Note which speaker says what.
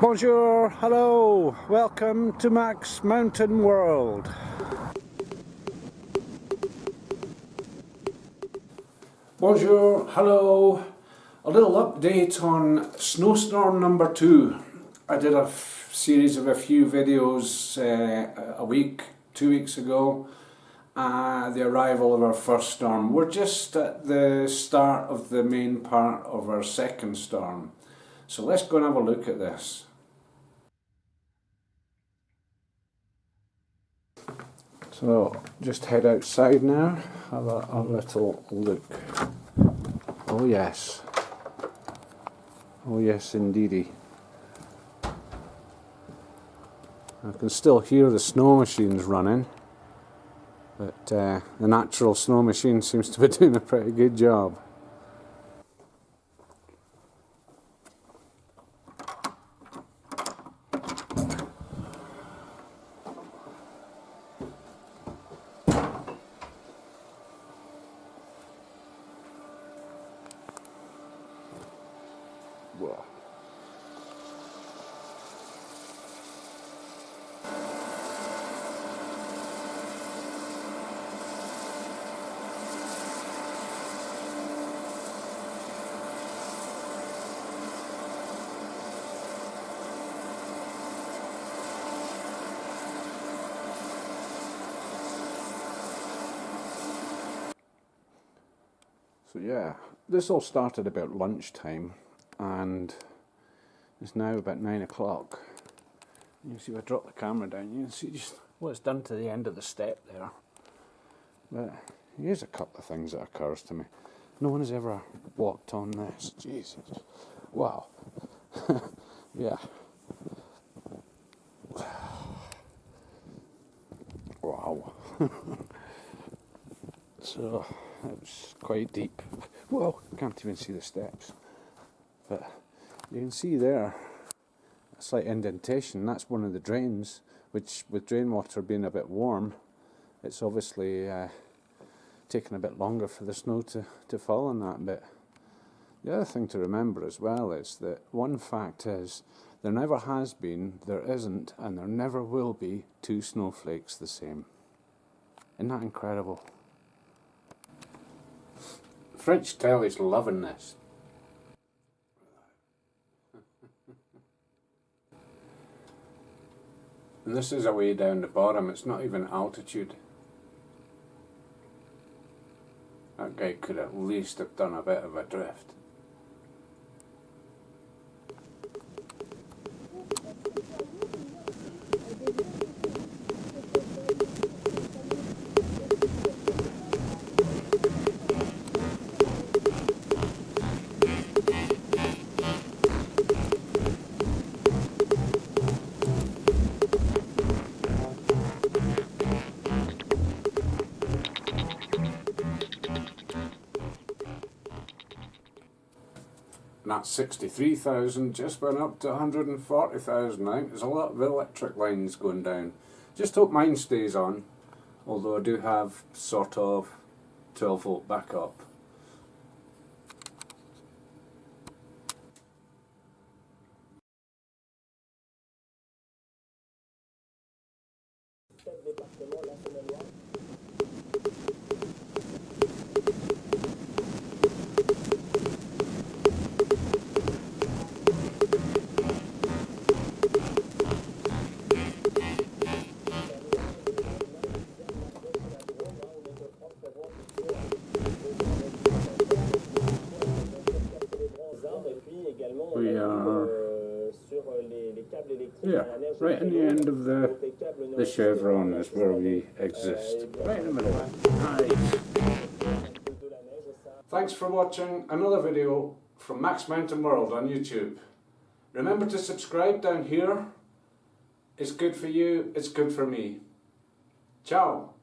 Speaker 1: Bonjour, hello, welcome to MaxMountainWorld. Bonjour, hello, a little update on snowstorm number 2. I did a series of a few videos a week, 2 weeks ago, the arrival of our first storm. We're just at the start of the main part of our second storm. So let's go and have a look at this. So just head outside now, have a little look. Oh yes indeedy. I can still hear the snow machines running, but the natural snow machine seems to be doing a pretty good job. Whoa. So yeah, this all started about lunchtime and it's now about 9 o'clock. You can see if I drop the camera down, you can see just what it's done to the end of the step there. But here's a couple of things that occurs to me. No one has ever walked on this. Jesus. Wow. Yeah. Wow. So it was quite deep. Whoa, can't even see the steps. But you can see there a slight indentation. That's one of the drains, which with drain water being a bit warm, it's obviously taken a bit longer for the snow to fall on that bit. The other thing to remember as well is that one fact is there never has been, there isn't, and there never will be 2 snowflakes the same. Isn't that incredible? French telly's loving this. And this is away down the bottom, it's not even altitude. That guy could at least have done a bit of a drift. And that 63,000 just went up to 140,000 now. There's a lot of electric lines going down. Just hope mine stays on, although I do have sort of 12 volt backup. We are right in the end of the chevron is where we exist. Right in the middle. Nice. Thanks for watching another video from MaxMountainWorld on YouTube. Remember to subscribe down here. It's good for you, it's good for me. Ciao.